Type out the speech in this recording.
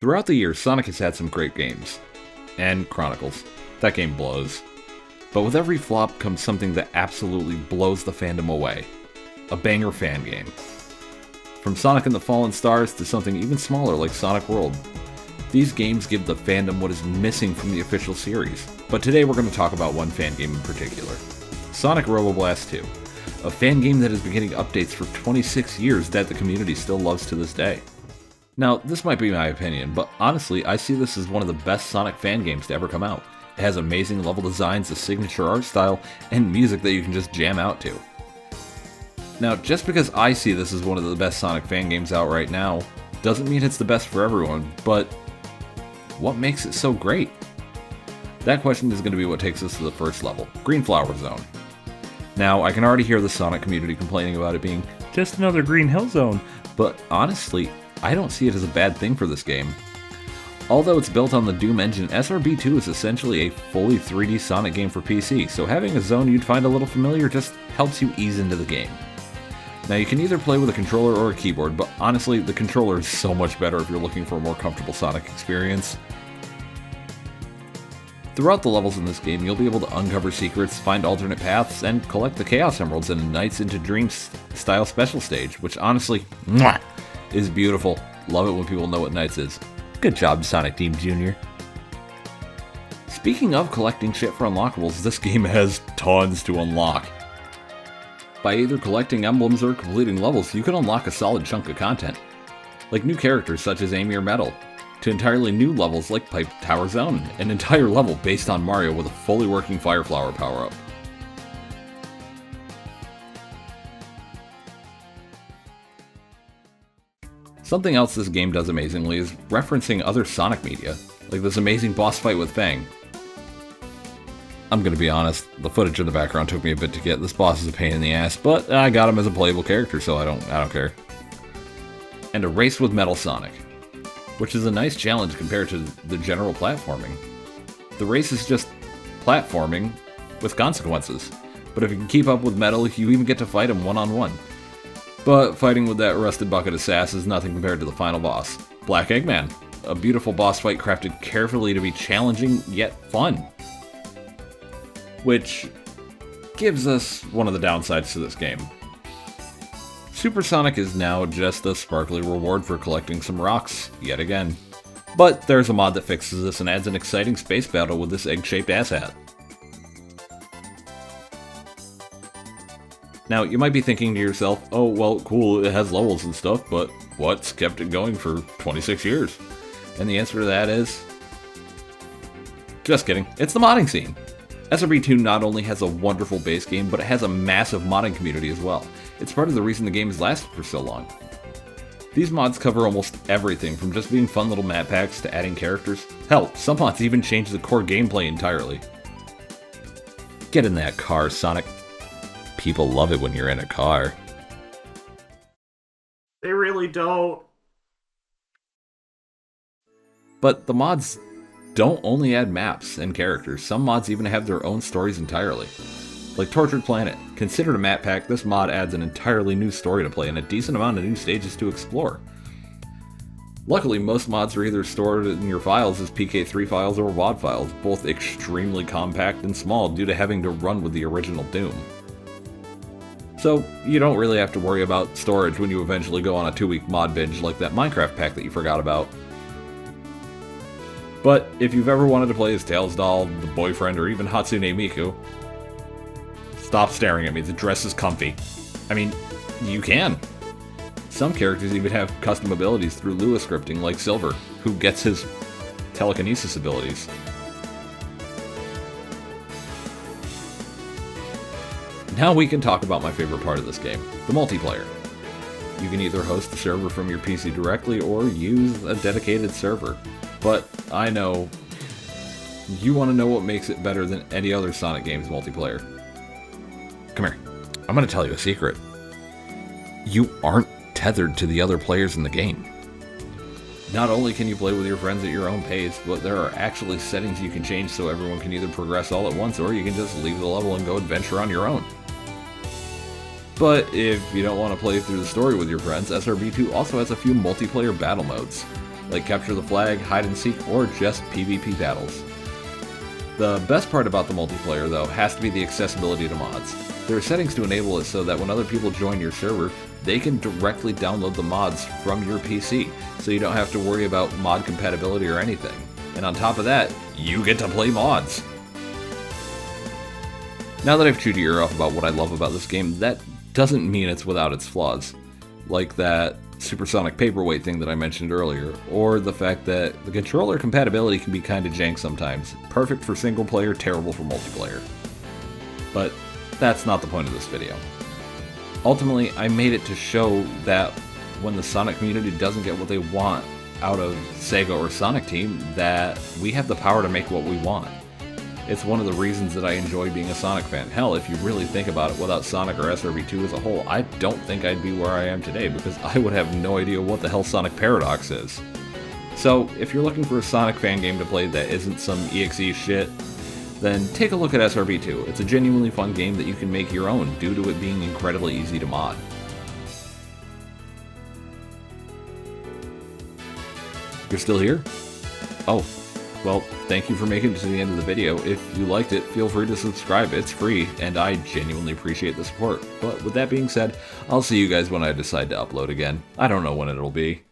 Throughout the years, Sonic has had some great games. And Chronicles. That game blows. But with every flop comes something that absolutely blows the fandom away. A banger fan game. From Sonic and the Fallen Stars to something even smaller like Sonic World. These games give the fandom what is missing from the official series. But today we're going to talk about one fan game in particular. Sonic Robo Blast 2. A fan game that has been getting updates for 26 years that the community still loves to this day. Now, this might be my opinion, but honestly, I see this as one of the best Sonic fan games to ever come out. It has amazing level designs, a signature art style, and music that you can just jam out to. Now, just because I see this as one of the best Sonic fan games out right now, doesn't mean it's the best for everyone, but what makes it so great? That question is going to be what takes us to the first level, Green Flower Zone. Now, I can already hear the Sonic community complaining about it being just another Green Hill Zone, but honestly, I don't see it as a bad thing for this game. Although it's built on the Doom engine, SRB2 is essentially a fully 3D Sonic game for PC, so having a zone you'd find a little familiar just helps you ease into the game. Now you can either play with a controller or a keyboard, but honestly, the controller is so much better if you're looking for a more comfortable Sonic experience. Throughout the levels in this game, you'll be able to uncover secrets, find alternate paths, and collect the Chaos Emeralds in a Nights into Dreams style special stage, which honestly, mwah, is beautiful. Love it when people know what Nights is. Good job, Sonic Team Jr. Speaking of collecting shit for unlockables, this game has tons to unlock. By either collecting emblems or completing levels, you can unlock a solid chunk of content, like new characters such as Amy or Metal, to entirely new levels like Pipe Tower Zone, an entire level based on Mario with a fully working Fire Flower power-up. Something else this game does amazingly is referencing other Sonic media, like this amazing boss fight with Fang. I'm gonna be honest, the footage in the background took me a bit to get. This boss is a pain in the ass, but I got him as a playable character, so I don't care. And a race with Metal Sonic, which is a nice challenge compared to the general platforming. The race is just platforming with consequences, but if you can keep up with Metal, you even get to fight him one-on-one. But fighting with that rusted bucket of sass is nothing compared to the final boss, Black Eggman, a beautiful boss fight crafted carefully to be challenging yet fun. Which gives us one of the downsides to this game. Super Sonic is now just a sparkly reward for collecting some rocks, yet again. But there's a mod that fixes this and adds an exciting space battle with this egg-shaped asshat. Now, you might be thinking to yourself, oh, well, cool, it has levels and stuff, but what's kept it going for 26 years? And the answer to that is... just kidding, it's the modding scene. SRB2 not only has a wonderful base game, but it has a massive modding community as well. It's part of the reason the game has lasted for so long. These mods cover almost everything, from just being fun little map packs to adding characters. Hell, some mods even change the core gameplay entirely. Get in that car, Sonic. People love it when you're in a car. They really don't. But the mods don't only add maps and characters, some mods even have their own stories entirely. Like Tortured Planet, considered a map pack, this mod adds an entirely new story to play and a decent amount of new stages to explore. Luckily, most mods are either stored in your files as PK3 files or WAD files, both extremely compact and small due to having to run with the original Doom. So, you don't really have to worry about storage when you eventually go on a 2-week mod binge like that Minecraft pack that you forgot about. But if you've ever wanted to play as Tails Doll, the boyfriend, or even Hatsune Miku, stop staring at me, the dress is comfy. I mean, you can. Some characters even have custom abilities through Lua scripting, like Silver, who gets his telekinesis abilities. Now we can talk about my favorite part of this game, the multiplayer. You can either host the server from your PC directly or use a dedicated server. But I know you want to know what makes it better than any other Sonic game's multiplayer. Come here. I'm going to tell you a secret. You aren't tethered to the other players in the game. Not only can you play with your friends at your own pace, but there are actually settings you can change so everyone can either progress all at once or you can just leave the level and go adventure on your own. But if you don't want to play through the story with your friends, SRB2 also has a few multiplayer battle modes. like capture the flag, hide and seek, or just PvP battles. The best part about the multiplayer, though, has to be the accessibility to mods. There are settings to enable it so that when other people join your server, they can directly download the mods from your PC, so you don't have to worry about mod compatibility or anything. And on top of that, you get to play mods! Now that I've chewed your ear off about what I love about this game, that doesn't mean it's without its flaws. Like that supersonic paperweight thing that I mentioned earlier, or the fact that the controller compatibility can be kinda jank sometimes. Perfect for single player, terrible for multiplayer. But that's not the point of this video. Ultimately, I made it to show that when the Sonic community doesn't get what they want out of Sega or Sonic Team, that we have the power to make what we want. It's one of the reasons that I enjoy being a Sonic fan. Hell, if you really think about it, without Sonic or SRB2 as a whole, I don't think I'd be where I am today, because I would have no idea what the hell Sonic Paradox is. So, if you're looking for a Sonic fan game to play that isn't some EXE shit, then take a look at SRB2. It's a genuinely fun game that you can make your own, due to it being incredibly easy to mod. You're still here? Oh. Well, thank you for making it to the end of the video. If you liked it, feel free to subscribe. It's free, and I genuinely appreciate the support. But with that being said, I'll see you guys when I decide to upload again. I don't know when it'll be.